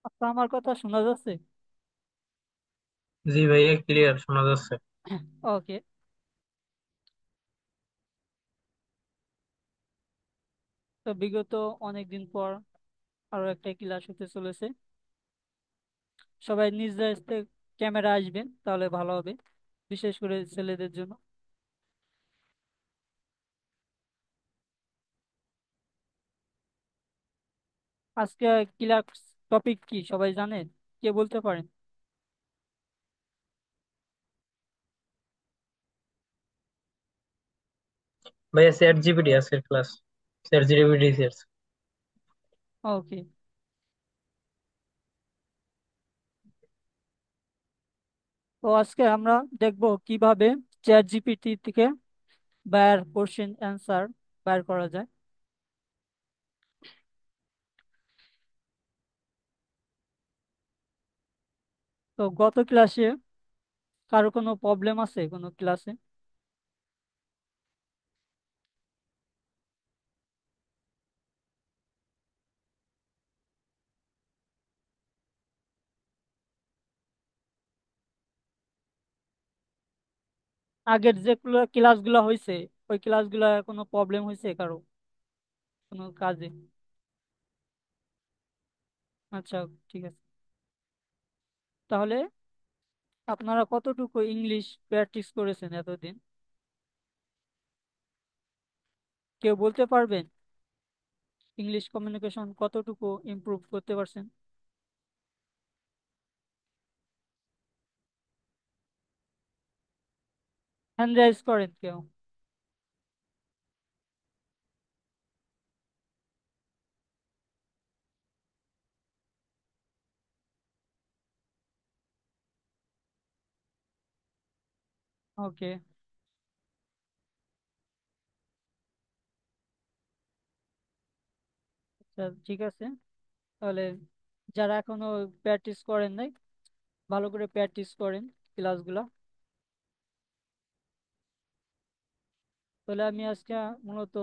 আচ্ছা, আমার কথা শোনা যাচ্ছে? জি ভাইয়া, ক্লিয়ার শোনা যাচ্ছে। ওকে। তো বিগত অনেক দিন পর আরো একটা ক্লাস হতে চলেছে। সবাই নিজ দায়িত্বে ক্যামেরা আসবেন, তাহলে ভালো হবে, বিশেষ করে ছেলেদের জন্য। আজকে ক্লাস টপিক কি সবাই জানেন? কে বলতে পারেন? ভাইয়া চ্যাট জিপিটি আজকের class. Chat GPT sir. Okay. তো আজকে আমরা দেখব কিভাবে চ্যাট জিপিটি থেকে কোশ্চেন অ্যান্সার বের করা যায়। তো গত ক্লাসে কারো কোনো প্রবলেম আছে কোনো ক্লাসে? আগের যেগুলো ক্লাসগুলো হয়েছে, ওই ক্লাসগুলো কোনো প্রবলেম হয়েছে কারো কোনো কাজে? আচ্ছা, ঠিক আছে। তাহলে আপনারা কতটুকু ইংলিশ প্র্যাকটিস করেছেন এতদিন? কেউ বলতে পারবেন ইংলিশ কমিউনিকেশন কতটুকু ইমপ্রুভ করতে পারছেন? হ্যান্ড রাইজ করেন কেউ? ওকে, আচ্ছা, ঠিক আছে। তাহলে যারা এখনো প্র্যাকটিস করেন নাই, ভালো করে প্র্যাকটিস করেন ক্লাসগুলা। তাহলে আমি আজকে মূলত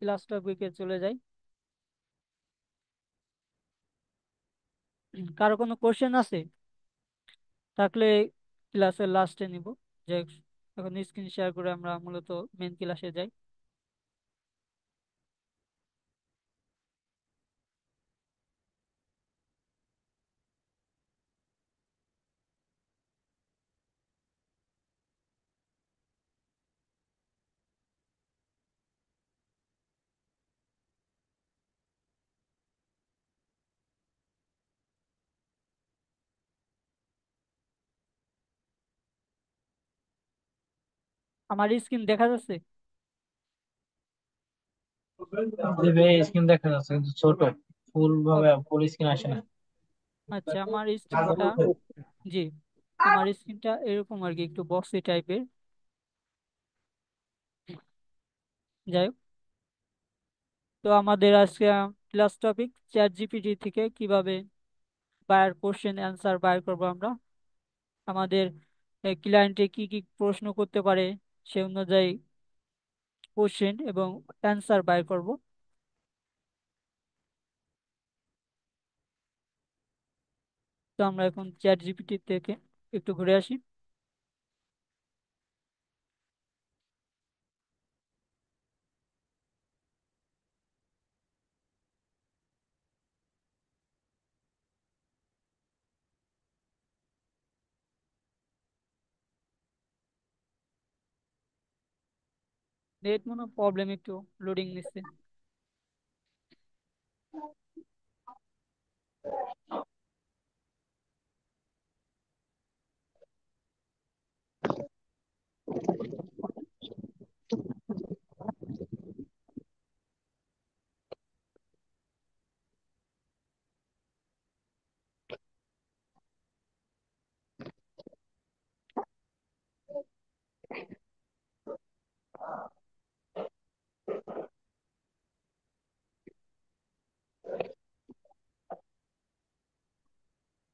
ক্লাস টপিকে চলে যাই। কারো কোনো কোশ্চেন আছে থাকলে ক্লাসের লাস্টে নিব। যে এখন স্ক্রিন শেয়ার করে আমরা মূলত মেন ক্লাসে যাই। আমার স্ক্রিন দেখা যাচ্ছে? জি ভাইয়া, স্ক্রিন দেখা যাচ্ছে কিন্তু ছোট। ফুল ও, ভাবে ফুল স্ক্রিন আসে না। আচ্ছা, আমার স্ক্রিনটা, জি, আমার স্ক্রিনটা এরকম আর কি, একটু বক্সি টাইপের। যাই হোক, তো আমাদের আজকে ক্লাস টপিক চ্যাট জিপিটি থেকে কিভাবে কোশ্চেন অ্যান্সার বাইর করবো আমরা। আমাদের ক্লায়েন্টে কি কি প্রশ্ন করতে পারে সে অনুযায়ী কোশ্চেন এবং অ্যান্সার বাইর করব। তো আমরা এখন চ্যাট জিপিটি থেকে একটু ঘুরে আসি। নেট মনে প্রবলেম, একটু লোডিং নিচ্ছে।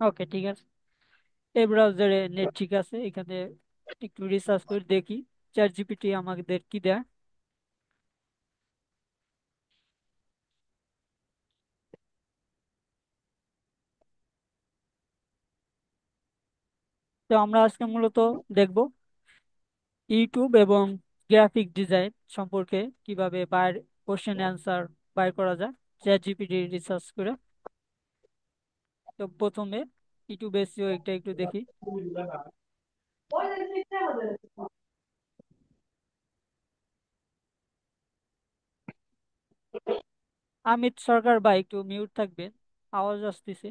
ওকে, ঠিক আছে। এই ব্রাউজারে নেট ঠিক আছে, এখানে একটু রিসার্চ করে দেখি চ্যাট জিপিটি আমাদের কি দেয়। তো আমরা আজকে মূলত দেখব ইউটিউব এবং গ্রাফিক ডিজাইন সম্পর্কে, কিভাবে বাইর কোশ্চেন অ্যান্সার বাইর করা যায় চ্যাট জিপিটি রিসার্চ করে। তো প্রথমে ইউটিউব এসইও এটা একটু দেখি। আমিত সরকার ভাই একটু মিউট থাকবেন, আওয়াজ আসতেছে।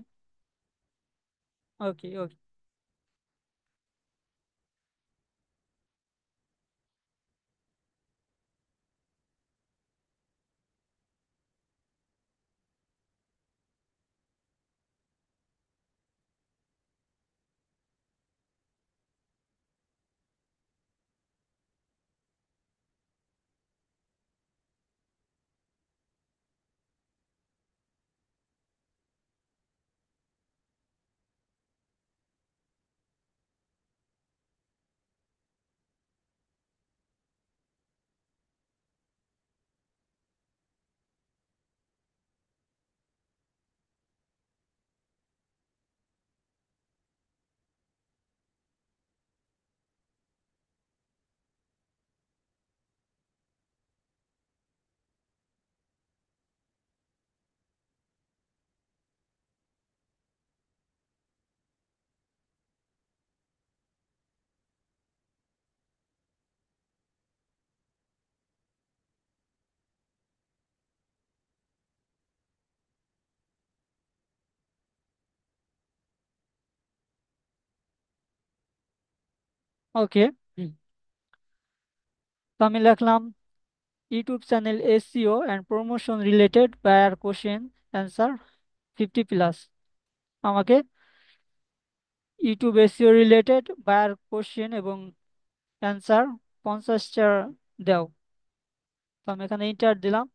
ওকে ওকে। ওকে। তো আমি লিখলাম YouTube channel SEO and promotion related buyer question answer 50+। আমাকে YouTube SEO related buyer question এবং অ্যান্সার 50টা দাও। তো আমি এখানে ইন্টার দিলাম।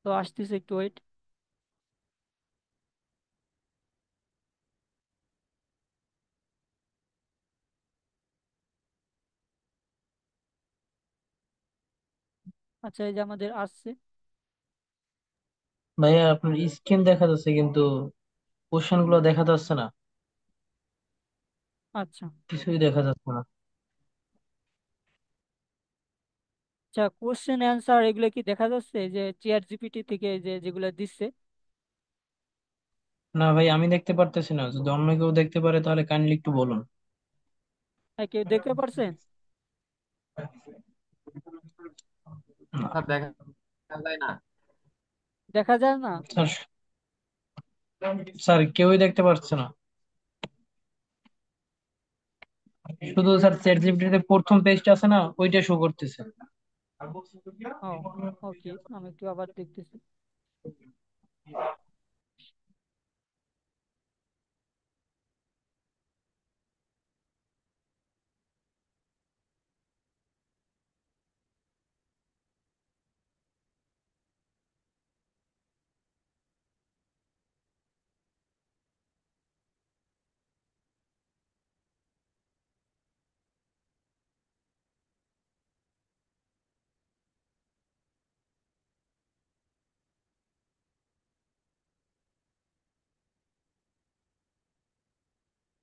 তো আসতেছে, একটু ওয়েট। আচ্ছা, এই যে আমাদের আসছে। ভাইয়া আপনার স্ক্রিন দেখা যাচ্ছে কিন্তু কোশ্চেন গুলো দেখা যাচ্ছে না, আচ্ছা কিছুই দেখা যাচ্ছে না। আচ্ছা, কোশ্চেন অ্যান্সার এগুলো কি দেখা যাচ্ছে যে চ্যাট জিপিটি থেকে যে যেগুলো দিচ্ছে? না ভাই, আমি দেখতে পারতেছি না। যদি অন্য কেউ দেখতে পারে তাহলে কাইন্ডলি একটু বলুন। কেউ দেখতে পারছেন? না স্যার দেখা যায় না। দেখা যায় না? স্যার, স্যার কেউই দেখতে পারছে না। শুধু স্যার চ্যাট জিপিটিতে প্রথম পেজটা আছে না, ওইটা শো করতেছে। ও ওকে, আমি একটু আবার দেখতেছি।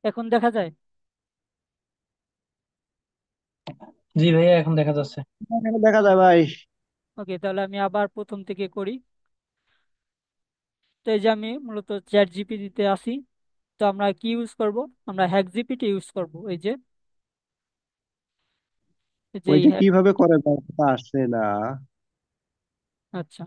এখন দেখা যায়? জি ভাইয়া, এখন দেখা যাচ্ছে। এখন দেখা যায় ভাই। ওকে, তাহলে আমি আবার প্রথম থেকে করি। তো এই যে আমি মূলত চ্যাট জিপিটিতে আসি। তো আমরা কি ইউজ করব? আমরা হ্যাক জিপিটি ইউজ করব। এই যে ওইটা কিভাবে করে ভাই? তা আসছে না। আচ্ছা।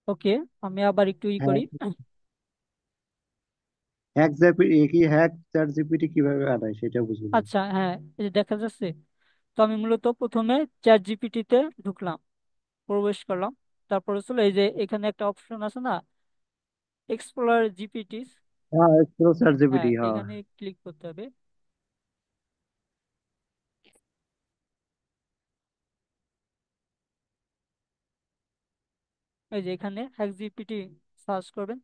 ওকে, আমি আবার একটু করি। হ্যাক হ্যাক জিপিটি কি হ্যাক চ্যাট জিপিটি কিভাবে আনায় সেটা বুঝিনি। আচ্ছা, হ্যাঁ, এই যে দেখা যাচ্ছে। তো আমি মূলত প্রথমে চ্যাট জিপিটিতে ঢুকলাম, প্রবেশ করলাম। তারপর হলো এই যে এখানে একটা অপশন আছে না, এক্সপ্লোর জিপিটিস। হ্যাঁ, এক্সপ্লো চ্যাট হ্যাঁ, জিপিটি, হ্যাঁ। এখানে ক্লিক করতে হবে। এই যে এখানে হ্যাক জিপিটি সার্চ করবেন।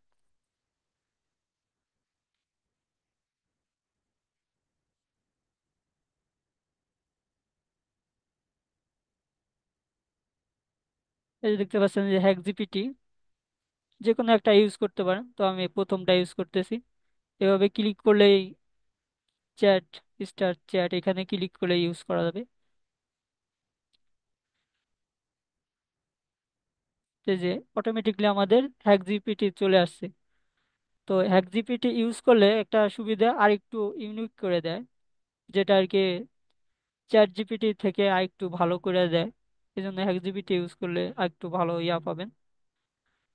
এই যে দেখতে পাচ্ছেন যে হ্যাক জিপিটি, যে কোনো একটা ইউজ করতে পারেন, তো আমি প্রথমটা ইউজ করতেছি। এভাবে ক্লিক করলেই চ্যাট, স্টার্ট চ্যাট, এখানে ক্লিক করে ইউজ করা যাবে। এই যে অটোমেটিকলি আমাদের হ্যাক জিপিটি চলে আসছে। তো হ্যাক জিপিটি ইউজ করলে একটা সুবিধা আরেকটু ইউনিক করে দেয়, যেটা আর কি চ্যাট জিপিটি থেকে আরেকটু ভালো করে দেয়। এই জন্য হ্যাক জিপিটি ইউজ করলে আরেকটু ভালো ইয়া পাবেন।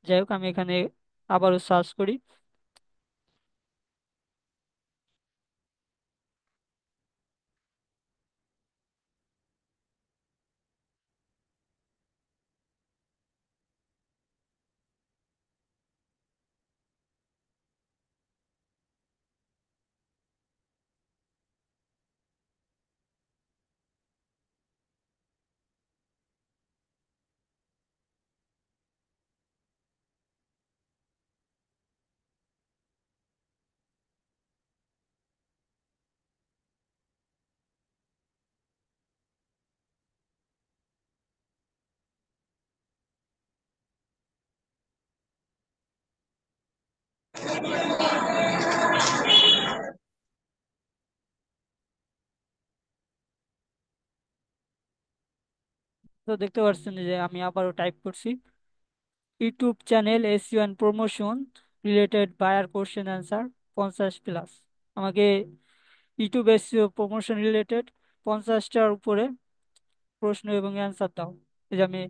যাই হোক, আমি এখানে আবারও সার্চ করি। তো দেখতে পাচ্ছেন যে আমি আবারও টাইপ করছি, YouTube channel SEO and promotion related buyer question answer 50+। আমাকে ইউটিউব এসইও প্রমোশন রিলেটেড 50টার উপরে প্রশ্ন এবং অ্যান্সার দাও। এই যে আমি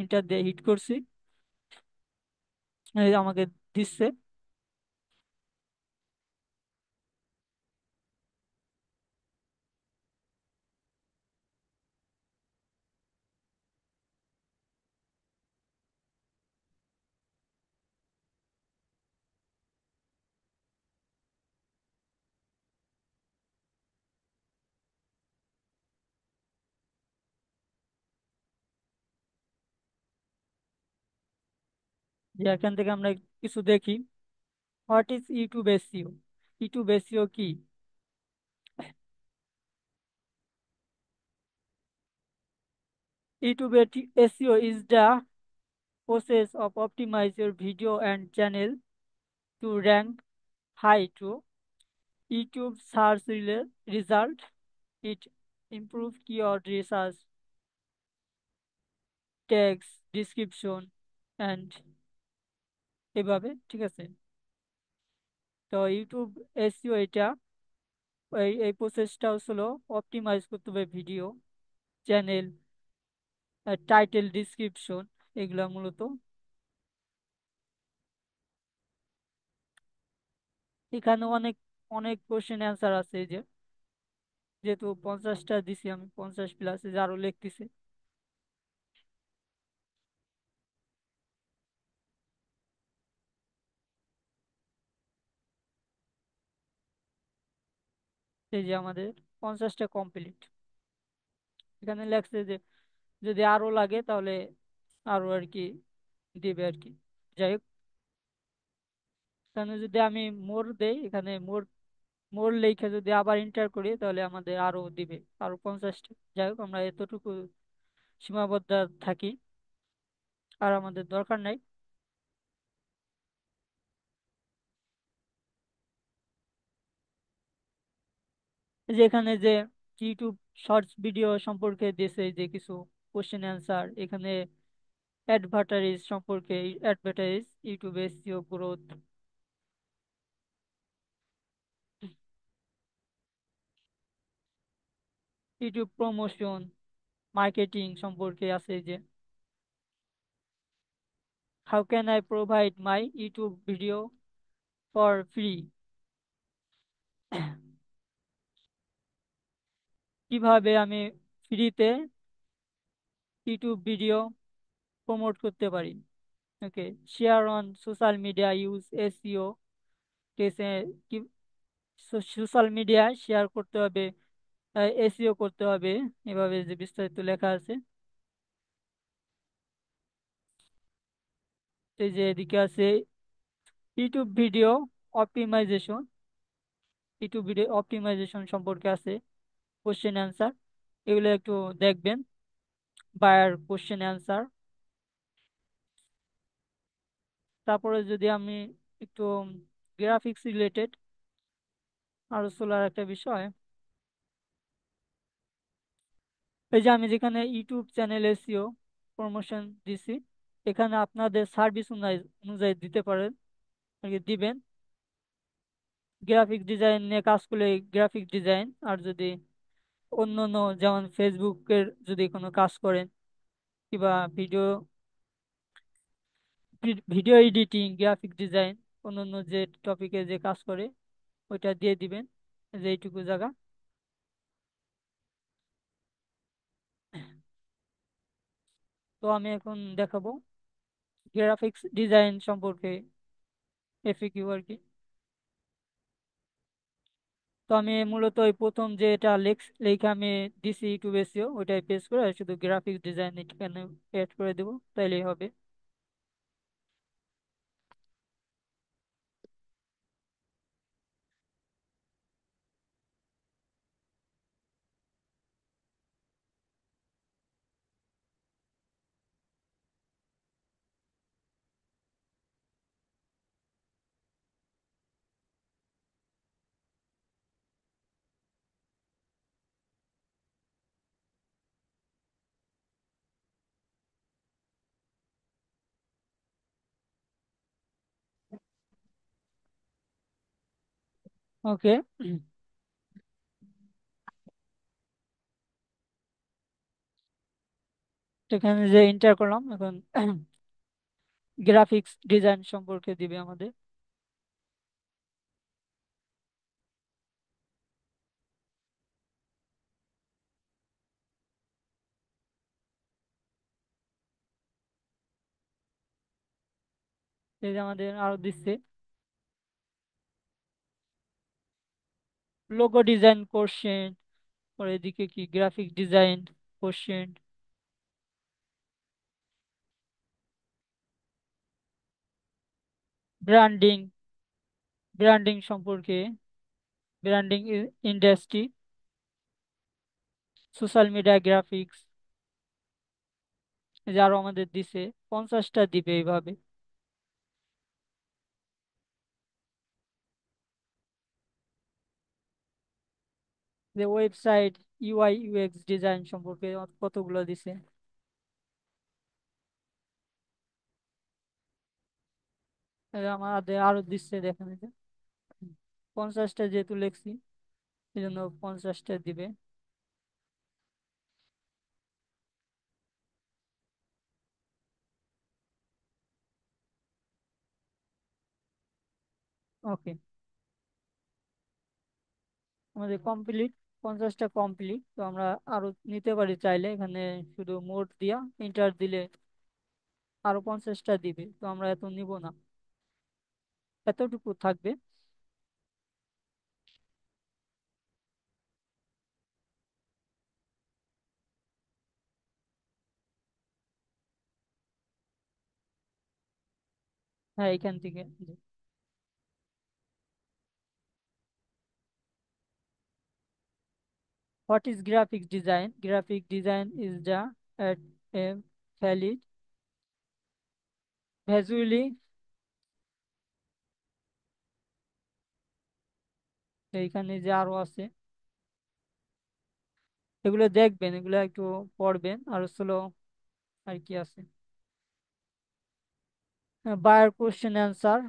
ইন্টার দিয়ে হিট করছি, এই যে আমাকে দিচ্ছে। যে এখান থেকে আমরা কিছু দেখি, what is YouTube SEO? YouTube SEO কি? YouTube SEO is the process of optimize your video and channel to rank high to YouTube search result. It improve keyword research, text description and এভাবে, ঠিক আছে? তো YouTube SEO এটা, এই প্রসেসটা হলো optimise করতে হবে ভিডিও, চ্যানেল, টাইটেল, ডিসক্রিপশন, এগুলা মূলত। এখানে অনেক অনেক কোশ্চেন অ্যান্সার আছে। এই যে যেহেতু 50টা দিছি আমি, 50+, যে আরো লিখতেছি। এই যে আমাদের 50টা কমপ্লিট। এখানে লেখছে যে যদি আরো লাগে তাহলে আরো আর কি দিবে আর কি। যাই হোক, এখানে যদি আমি মোর দেই, এখানে মোর মোর লেখা যদি আবার এন্টার করি তাহলে আমাদের আরো দিবে, আরো 50টা। যাই হোক, আমরা এতটুকু সীমাবদ্ধ থাকি, আর আমাদের দরকার নাই। এই যে এখানে যে ইউটিউব শর্টস ভিডিও সম্পর্কে দিয়েছে, যে কিছু কোশ্চেন অ্যান্সার, এখানে অ্যাডভার্টাইজ সম্পর্কে, advertise YouTube SEO growth, YouTube promotion, marketing সম্পর্কে আছে। এই যে how can I provide my YouTube video for free, কিভাবে আমি ফ্রিতে ইউটিউব ভিডিও প্রমোট করতে পারি। Okay, share on social media use SEO, কি সোশ্যাল মিডিয়ায় শেয়ার করতে হবে, এসইও করতে হবে, এভাবে যে বিস্তারিত লেখা আছে। এই যে এদিকে আছে YouTube video optimization, YouTube video optimization সম্পর্কে আছে কোশ্চেন অ্যান্সার, এগুলো একটু দেখবেন। বায়ার কোশ্চেন অ্যান্সার, তারপরে যদি আমি একটু গ্রাফিক্স রিলেটেড আরো চলার একটা বিষয়, এই যে আমি যেখানে ইউটিউব চ্যানেল এসিও প্রমোশন দিছি, এখানে আপনাদের সার্ভিস অনুযায়ী অনুযায়ী দিতে পারেন আর কি দিবেন। গ্রাফিক ডিজাইন নিয়ে কাজ করলে গ্রাফিক ডিজাইন, আর যদি অন্য অন্য যেমন ফেসবুকের যদি কোনো কাজ করেন, কিংবা ভিডিও এডিটিং, গ্রাফিক ডিজাইন, অন্য যে টপিকে যে কাজ করে ওইটা দিয়ে দিবেন, যে এইটুকু জায়গা। তো আমি এখন দেখাবো গ্রাফিক্স ডিজাইন সম্পর্কে এফএকিউ আর কি। তো আমি মূলত ওই প্রথম যে এটা লেখা আমি ডিসি টু বেসিও ওইটাই পেস্ট করে শুধু গ্রাফিক্স ডিজাইন এখানে এড করে দেবো, তাইলেই হবে। ওকে, এখানে যে এন্টার করলাম এখন গ্রাফিক্স ডিজাইন সম্পর্কে দিবে আমাদের। এই যে আমাদের আরো দিচ্ছে লোগো ডিজাইন কোশ্চেন, পরে এদিকে কি graphic design question, branding, branding সম্পর্কে, branding industry, social media graphics, এই যে আরো আমাদের দিছে 50টা দিবে এইভাবে। যে ওয়েবসাইট ইউআই ইউএক্স ডিজাইন সম্পর্কে কতগুলো দিছে, এই যে আমাদের আরো দিচ্ছে দেখেন এই যে 50টা যেহেতু লিখছি এই জন্য 50টা দিবে। ওকে, আমাদের কমপ্লিট, 50টা কমপ্লিট। তো আমরা আরো নিতে পারি চাইলে, এখানে শুধু মোড দিয়া এন্টার দিলে আরো 50টা দিবে, তো আমরা এত নিব না, এতটুকু থাকবে। হ্যাঁ, এখান থেকে what is graphic design? Graphic design is the valid visually, এইখানে যে আরো আছে এগুলো দেখবেন, এগুলো একটু পড়বেন আর স্লো। আর কি আছে, buyer question answer,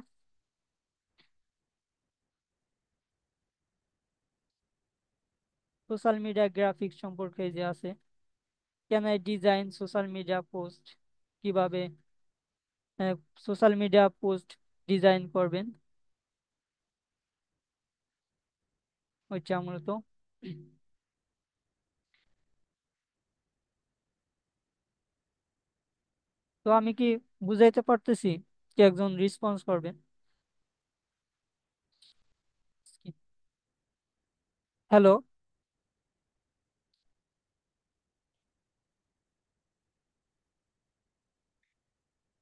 social media graphics সম্পর্কে যে আছে, can I design social media post, কিভাবে সোশ্যাল মিডিয়া পোস্ট ডিজাইন করবেন, ওইটা মূলত। তো আমি কি বুঝাইতে পারতেছি? কি একজন রেসপন্স করবেন? হ্যালো,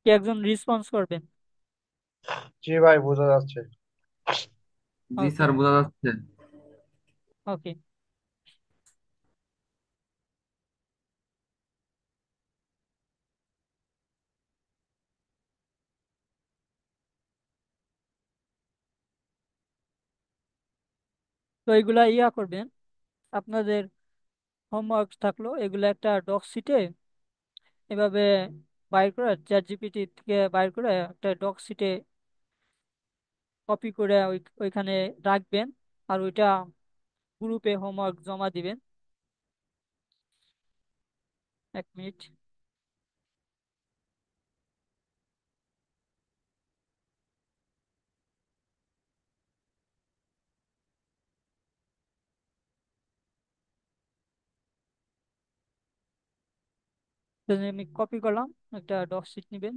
কি একজন রেসপন্স করবেন? জি ভাই, বোঝা যাচ্ছে। জি ওকে, স্যার, বোঝা যাচ্ছে। ওকে। তো এগুলা করবেন, আপনাদের হোমওয়ার্ক থাকলো, এগুলো একটা ডক শিটে এভাবে বাইর করে, চ্যাট জিপিটি থেকে বাইর করে একটা ডক শিটে কপি করে ওইখানে রাখবেন, আর ওইটা গ্রুপে হোমওয়ার্ক জমা দিবেন। 1 মিনিট। তো আমি কপি করলাম, একটা ডক শিট নেবেন।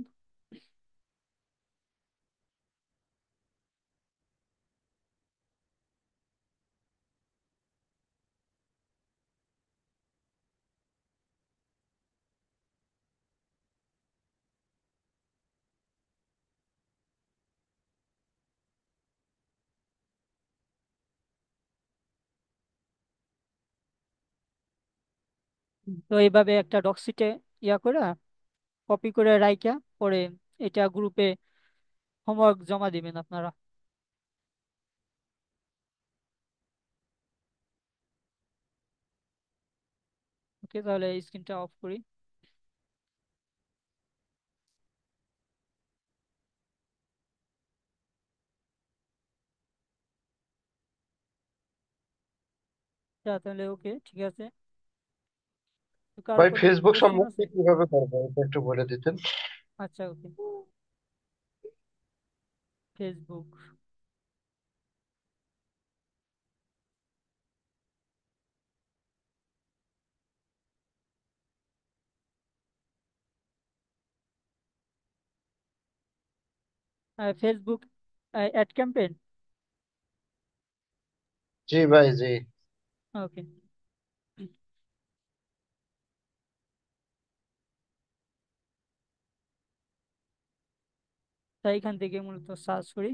তো এইভাবে একটা ডক শিটে করে কপি করে রাইখা পরে এটা গ্রুপে হোমওয়ার্ক জমা দিবেন আপনারা। ওকে, তাহলে স্ক্রিনটা অফ করি। তাহলে ওকে, ঠিক আছে। তো কারো ভাই কোনো ফেসবুক কোশ্চেন সম্মুখে আছে? কিভাবে করবো এটা একটু বলে দিতেন। আচ্ছা, okay. Facebook, Facebook ad campaign. জি ভাই জি। ওকে, তাই এখান থেকে মূলত সার্চ করি।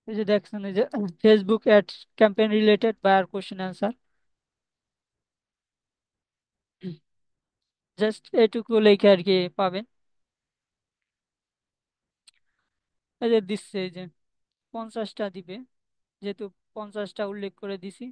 এই যে দেখছেন, এই যে Facebook ad campaign related buyer question answer, just এটুকু লেখে আর কি পাবেন। এই যে দিচ্ছে, এই যে 50টা দিবে, যেহেতু 50টা উল্লেখ করে দিছি।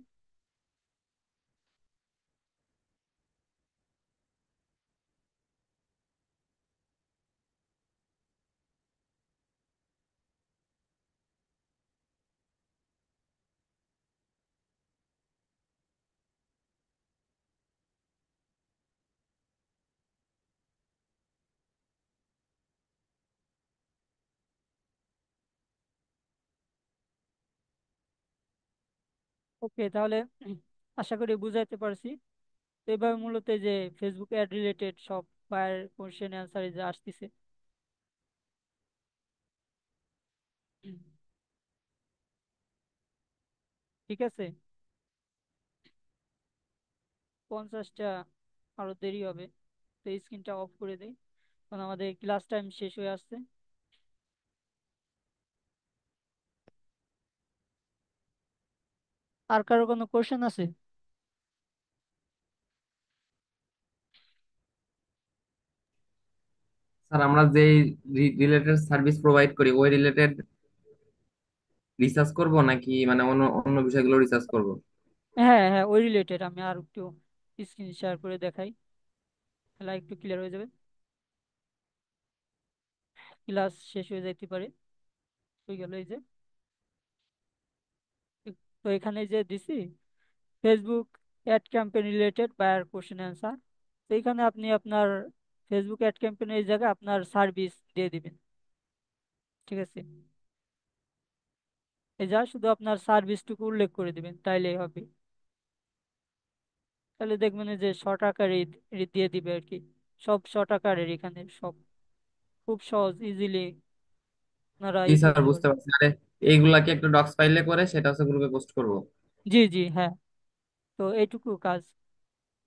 ওকে, তাহলে আশা করি বুঝাইতে পারছি। তো এভাবে মূলত এই যে ফেসবুক অ্যাড রিলেটেড সব বায়ার কোশ্চেন অ্যান্সার যে আসতেছে। ঠিক আছে, 50টা আরো দেরি হবে। তো স্ক্রিনটা অফ করে দেই, কারণ আমাদের ক্লাস টাইম শেষ হয়ে আসছে। আর কারো কোনো কোশ্চেন আছে? স্যার আমরা যে রিলেটেড সার্ভিস প্রোভাইড করি ওই রিলেটেড রিসার্চ করব নাকি মানে অন্য অন্য বিষয়গুলো রিসার্চ করব? হ্যাঁ হ্যাঁ, ওই রিলেটেড আমি আর একটু স্ক্রিন শেয়ার করে দেখাই, তাহলে একটু ক্লিয়ার হয়ে যাবে। ক্লাস শেষ হয়ে যাইতে পারে। হয়ে গেল এই যে। তো এখানে যে দিছি Facebook ad campaign related buyer question answer. তো এখানে আপনি আপনার ফেসবুক অ্যাড ক্যাম্পেইনের জায়গায় আপনার সার্ভিস দিয়ে দিবেন। ঠিক আছে, এই যা শুধু আপনার সার্ভিসটুকু উল্লেখ করে দিবেন তাইলেই হবে। তাহলে দেখবেন এই যে শর্ট আকারে দিয়ে দিবে আর কি। সব শর্ট আকারের এখানে সব খুব সহজ, ইজিলি আপনারা জি স্যার, করতে বুঝতে পারবেন। পারছি। আরে এইগুলাকে একটা ডক্স ফাইলে করে সেটা হচ্ছে গ্রুপে পোস্ট করব। জি জি হ্যাঁ, তো এইটুকু কাজ।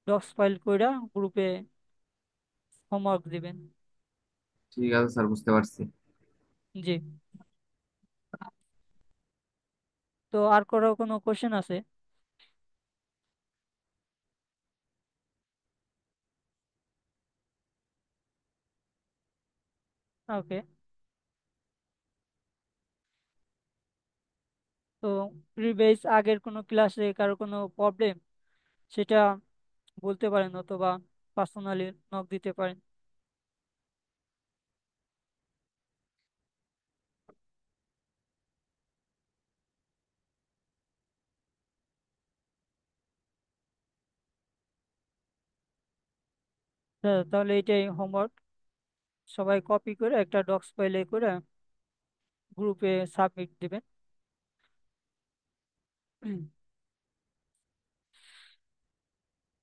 ডক্স ফাইল কইরা গ্রুপে হোমওয়ার্ক দিবেন। ঠিক আছে স্যার, বুঝতে পারছি। জি। তো আর কোনো কোশ্চেন আছে? ওকে। তো প্রিভিয়াস আগের কোনো ক্লাসে কারো কোনো প্রবলেম সেটা বলতে পারেন, অথবা পার্সোনালি নক দিতে পারেন। হ্যাঁ, তাহলে এটাই হোমওয়ার্ক। সবাই কপি করে একটা ডক্স ফাইলে করে গ্রুপে সাবমিট দিবেন।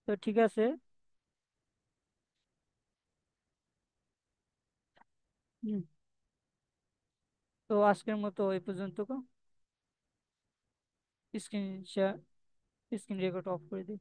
তো ঠিক আছে। হুম, তো আজকের মতো এই পর্যন্ত। Screen share, screen record of করে দিই।